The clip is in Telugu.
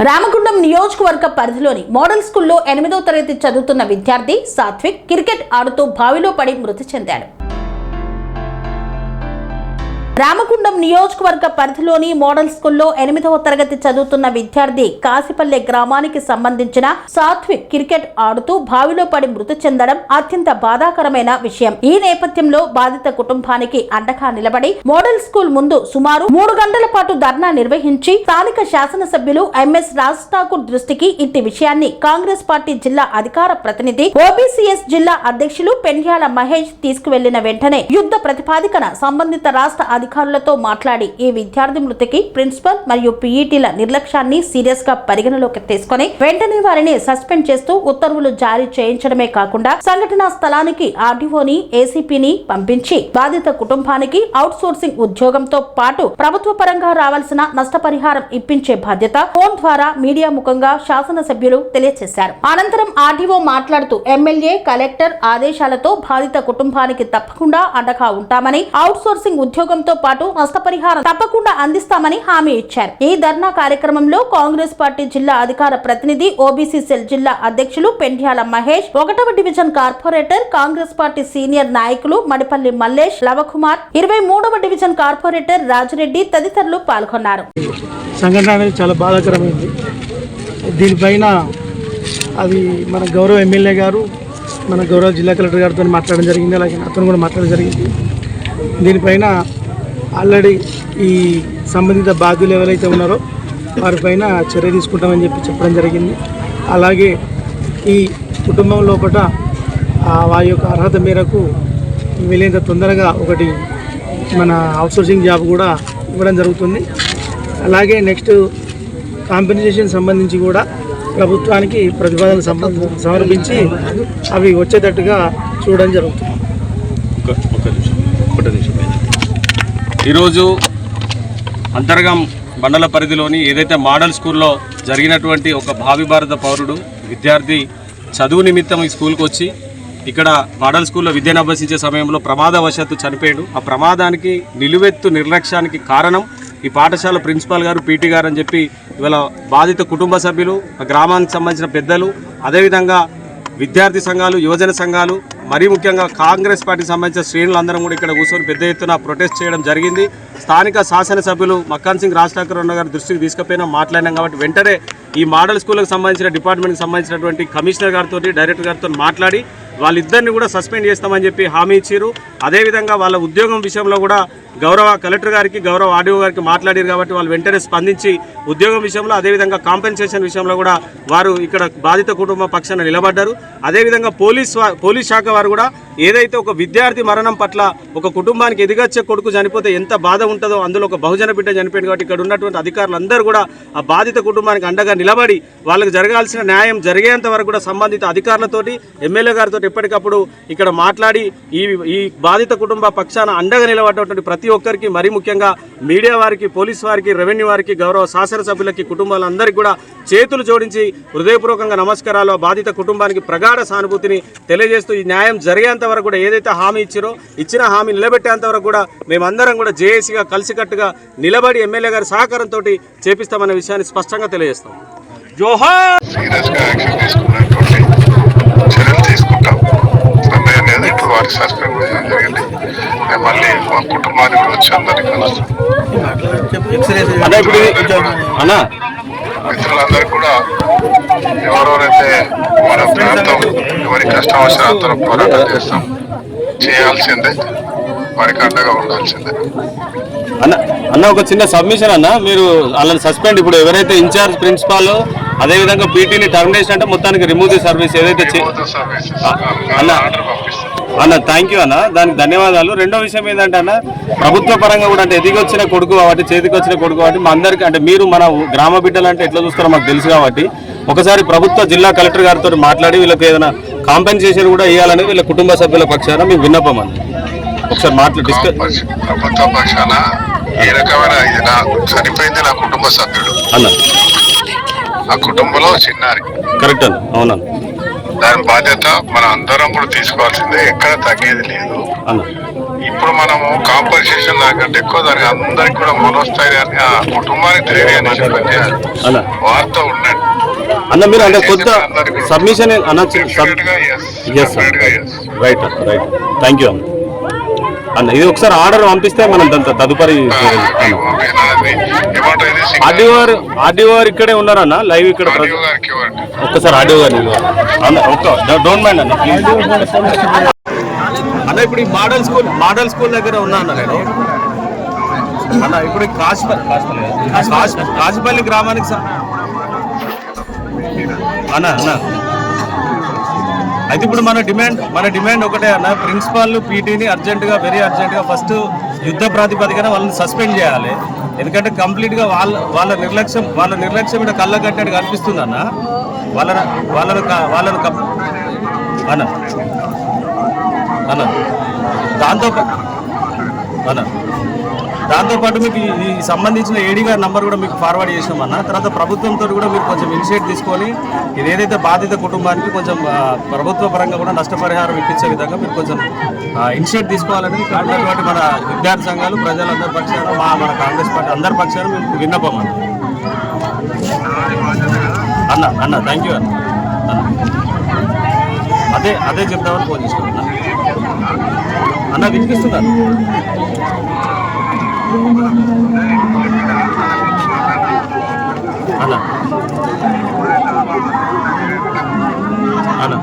రామగుండం నియోజకవర్గ పరిధిలోని మోడల్ స్కూల్లో 8వ తరగతి చదువుతున్న విద్యార్థి సాత్విక్ క్రికెట్ ఆడుతూ బావిలో పడి మృతి చెందాడు. రామగుండం నియోజకవర్గ పరిధిలోని మోడల్ స్కూల్లో 8వ తరగతి చదువుతున్న విద్యార్థి కాసిపల్లె గ్రామానికి సంబంధించిన సాత్విక్ క్రికెట్ ఆడుతూ బావిలో పడి మృతి చెందడం అత్యంత బాధాకరమైన విషయం. ఈ నేపథ్యంలో బాధిత కుటుంబానికి అండగా నిలబడి మోడల్ స్కూల్ ముందు సుమారు 3 గంటల పాటు ధర్నా నిర్వహించి స్థానిక శాసనసభ్యులు ఎంఎస్ రాజ్ ఠాకూర్ దృష్టికి ఇట్టి విషయాన్ని కాంగ్రెస్ పార్టీ జిల్లా అధికార ప్రతినిధి ఓబీసీఎస్ జిల్లా అధ్యక్షులు పెండ్యాల మహేష్ తీసుకువెళ్లిన వెంటనే యుద్ధ ప్రతిపాదికన సంబంధిత రాష్ట్ర అధికారులతో మాట్లాడి ఈ విద్యార్థి మృతికి ప్రిన్సిపల్ మరియు పీఈటీల నిర్లక్ష్యాన్ని సీరియస్ గా పరిగణలోకి తీసుకుని వెంటనే వారిని సస్పెండ్ చేస్తూ ఉత్తర్వులు జారీ చేయించడమే కాకుండా సంఘటనా స్థలానికి ఆర్డీఓని ఏసీపీని పంపించి బాధిత కుటుంబానికి అవుట్ సోర్సింగ్ ఉద్యోగంతో పాటు ప్రభుత్వ పరంగా రావాల్సిన నష్టపరిహారం ఇప్పించే బాధ్యత ఫోన్ ద్వారా మీడియా ముఖంగా శాసనసభ్యులు తెలియజేశారు. అనంతరం ఆర్డీఓ మాట్లాడుతూ ఎమ్మెల్యే కలెక్టర్ ఆదేశాలతో బాధిత కుటుంబానికి తప్పకుండా అండగా ఉంటామని అవుట్ సోర్సింగ్ ఉద్యోగంతో పాటు నష్టపరిహారం తప్పకుండా అందిస్తామని హామీ ఇచ్చారు. ఈ ధర్నా కార్యక్రమంలో కాంగ్రెస్ పార్టీ జిల్లా అధికార ప్రతినిధి ఓబీసీ సెల్ జిల్లా అధ్యక్షులు పెండ్యాల మహేష్, 1వ division corporator Congress party senior నాయకులు మడిపల్లి మల్లేష్, లవకుమార్, 23వ డివిజన్ కార్పొరేటర్ రాజిరెడ్డి తదితరులు పాల్గొన్నారు. సంఘటన అనేది చాలా బాధాకరమైంది. దీనిపైన అది మన గౌరవ ఎమ్మెల్యే గారు, మన గౌరవ జిల్లా కలెక్టర్ గారితో మాట్లాడడం జరిగింది. అలాగే నాతో కూడా మాట్లాడడం జరిగింది. దీనిపైన ఆల్రెడీ ఈ సంబంధిత బాధ్యులు ఎవరైతే ఉన్నారో వారిపైన చర్య తీసుకుంటామని చెప్పడం జరిగింది. అలాగే ఈ కుటుంబం లోపల వారి యొక్క అర్హత మేరకు వీలైనంత తొందరగా ఒకటి మన అవుట్సోర్సింగ్ జాబ్ కూడా ఇవ్వడం జరుగుతుంది. అలాగే నెక్స్ట్ కాంపెన్సేషన్ సంబంధించి కూడా ప్రభుత్వానికి ప్రతిపాదనలు సమర్పించి అవి వచ్చేటట్టుగా చూడడం జరుగుతుంది. ఈరోజు అంతర్గం మండల పరిధిలోని ఏదైతే మోడల్ స్కూల్లో జరిగినటువంటి ఒక భావి భారత పౌరుడు విద్యార్థి చదువు నిమిత్తం ఈ స్కూల్కి వచ్చి ఇక్కడ మోడల్ స్కూల్లో విద్యను అభ్యసించే సమయంలో ప్రమాదవశాత్తు చనిపోయాడు. ఆ ప్రమాదానికి నిలువెత్తు నిర్లక్ష్యానికి కారణం ఈ పాఠశాల ప్రిన్సిపాల్ గారు, పీటీ గారు అని చెప్పి ఇవాళ బాధిత కుటుంబ సభ్యులు, గ్రామానికి సంబంధించిన పెద్దలు, అదేవిధంగా విద్యార్థి సంఘాలు, యువజన సంఘాలు, మరీ ముఖ్యంగా కాంగ్రెస్ పార్టీకి సంబంధించిన శ్రేణులందరం కూడా ఇక్కడ కూర్చొని పెద్ద ఎత్తున ప్రొటెస్ట్ చేయడం జరిగింది. స్థానిక శాసనసభ్యులు మక్కాన్ సింగ్ రాజ్ ఠాకూర్ గారి దృష్టికి తీసుకుపోయినా మాట్లాడినాం కాబట్టి వెంటనే ఈ మోడల్ స్కూల్కి సంబంధించిన డిపార్ట్మెంట్కి సంబంధించినటువంటి కమిషనర్ గారితో, డైరెక్టర్ గారితో మాట్లాడి వాళ్ళిద్దరిని కూడా సస్పెండ్ చేస్తామని చెప్పి హామీ ఇచ్చారు. అదేవిధంగా వాళ్ళ ఉద్యోగం విషయంలో కూడా గౌరవ కలెక్టర్ గారికి, గౌరవ ఆర్డీఓ గారికి మాట్లాడారు కాబట్టి వాళ్ళు వెంటనే స్పందించి ఉద్యోగం విషయంలో, అదేవిధంగా కాంపెన్సేషన్ విషయంలో కూడా వారు ఇక్కడ బాధిత కుటుంబ పక్షాన నిలబడ్డారు. అదేవిధంగా పోలీస్ శాఖ వారు కూడా ఏదైతే ఒక విద్యార్థి మరణం పట్ల ఒక కుటుంబానికి ఎదిగొచ్చే కొడుకు చనిపోతే ఎంత బాధ ఉంటుందో, అందులో ఒక బహుజన బిడ్డ చనిపోయింది కాబట్టి ఇక్కడ ఉన్నటువంటి అధికారులందరూ కూడా ఆ బాధిత కుటుంబానికి అండగా నిలబడి వాళ్ళకి జరగాల్సిన న్యాయం జరిగేంత వరకు కూడా సంబంధిత అధికారులతోటి, ఎమ్మెల్యే గారితో ఎప్పటికప్పుడు ఇక్కడ మాట్లాడి ఈ బాధిత కుటుంబ పక్షాన అండగా నిలబడ్డటువంటి ప్రతి ఒక్కరికి, మరీ ముఖ్యంగా మీడియా వారికి, పోలీస్ వారికి, రెవెన్యూ వారికి, గౌరవ శాసనసభ్యులకి, కుటుంబాలందరికీ కూడా చేతులు జోడించి హృదయపూర్వకంగా నమస్కారాలు. బాధిత కుటుంబానికి ప్రగాఢ సానుభూతిని తెలియజేస్తూ ఈ న్యాయం జరిగేంత వరకు కూడా ఏదైతే హామీ ఇచ్చిన హామీ నిలబెట్టేంత వరకు కూడా మేమందరం కూడా జేఏసీగా కలిసికట్టుగా నిలబడి ఎమ్మెల్యే గారి సహకారంతో చేపిస్తామన్న విషయాన్ని స్పష్టంగా తెలియజేస్తాం. జోహార్. మిత్రులందరూ కూడా ఎవరెవరైతే మన ప్రాంతం ఎవరి కష్టవశాలంతరం పోరాటం చేయాల్సిందే, వారికి అండగా ఉండాల్సిందే. అన్న ఒక చిన్న సబ్మిషన్ అన్న, మీరు వాళ్ళని సస్పెండ్, ఇప్పుడు ఎవరైతే ఇన్ఛార్జ్ ప్రిన్సిపాల్ అదేవిధంగా పీటీని టర్మినేషన్ అంటే మొత్తానికి రిమూవ్ ది సర్వీస్ ఏదైతే అన్న థ్యాంక్ యూ అన్న, దానికి ధన్యవాదాలు. రెండో విషయం ఏంటంటే అన్న, ప్రభుత్వ పరంగా కూడా అంటే ఎదిగొచ్చిన కొడుకు కాబట్టి, చేతికి వచ్చిన కొడుకు కాబట్టి మా అందరికీ అంటే మీరు మన గ్రామ బిడ్డలు అంటే ఎట్లా చూస్తారో మాకు తెలుసు కాబట్టి ఒకసారి ప్రభుత్వ జిల్లా కలెక్టర్ గారితో మాట్లాడి వీళ్ళకి ఏదైనా కాంపెన్సేషన్ కూడా ఇవ్వాలని వీళ్ళ కుటుంబ సభ్యుల పక్షాన మీకు విన్నపం అన్న. ఒకసారి ప్రభుత్వ పక్షాన ఏ రకమైన చనిపోయింది నా కుటుంబ సభ్యుడు అన్న, ఆ కుటుంబంలో చిన్నారి కరెక్ట్ అన్న. అవునా, దాని బాధ్యత మన అందరం కూడా తీసుకోవాల్సిందే, ఎక్కడ తగ్గేది లేదు. ఇప్పుడు మనము కాంపన్సేషన్ దానికంటే ఎక్కువ దానికి అందరికి కూడా మనోస్థైర్యాన్ని ఆ కుటుంబానికి ధైర్యాన్ని చెప్పండి అన్న వార్త ఉండండి అన్న మీరు అంటే కొత్త సబ్మిషన్ అన్న రైట్ రైట్ థ్యాంక్ యూ అన్న ఇది ఒకసారి ఆర్డర్ పంపిస్తే మనం తదుపరి ఆర్డీఓ గారు ఇక్కడే ఉన్నారన్న లైవ్ ఇక్కడ ఒక్కసారి ఆర్డీఓ గారు అన్న డోంట్ మైండ్ అన్న ప్లీజ్ అన్న ఇప్పుడు ఈ మోడల్ స్కూల్ దగ్గర ఉన్నా అన్న నేను అన్న ఇప్పుడు కాశీపల్లి గ్రామానికి అన్న అన్న అయితే ఇప్పుడు మన డిమాండ్ ఒకటే అన్న ప్రిన్సిపాల్ పీటీని వెరీ అర్జెంటుగా ఫస్ట్ యుద్ధ ప్రాతిపదికన వాళ్ళని సస్పెండ్ చేయాలి. ఎందుకంటే కంప్లీట్గా వాళ్ళ నిర్లక్ష్యం ఇక్కడ కళ్ళ కట్టినట్టు కనిపిస్తుంది అన్న. వాళ్ళను అన్న అన్న దాంతోపాటు మీకు ఈ సంబంధించిన ఏడీ గారి నంబర్ కూడా మీకు ఫార్వర్డ్ చేసినామన్న. తర్వాత ప్రభుత్వంతో కూడా మీరు కొంచెం ఇనిషియేట్ తీసుకొని ఇది ఏదైతే బాధిత కుటుంబానికి కొంచెం ప్రభుత్వ పరంగా కూడా నష్టపరిహారం ఇప్పించే విధంగా మీరు కొంచెం ఇనిషియేట్ తీసుకోవాలని ఇక్కడ ఉన్నటువంటి మన విద్యార్థి సంఘాలు ప్రజలందరి పక్షాన మన కాంగ్రెస్ పార్టీ అందరి పక్షాన మీకు విన్నపం అన్న థ్యాంక్ యూ అన్న. అదే చెప్తామని ఫోన్ చేసుకున్నా అన్న వినిపిస్తున్నారు అన్న అన్న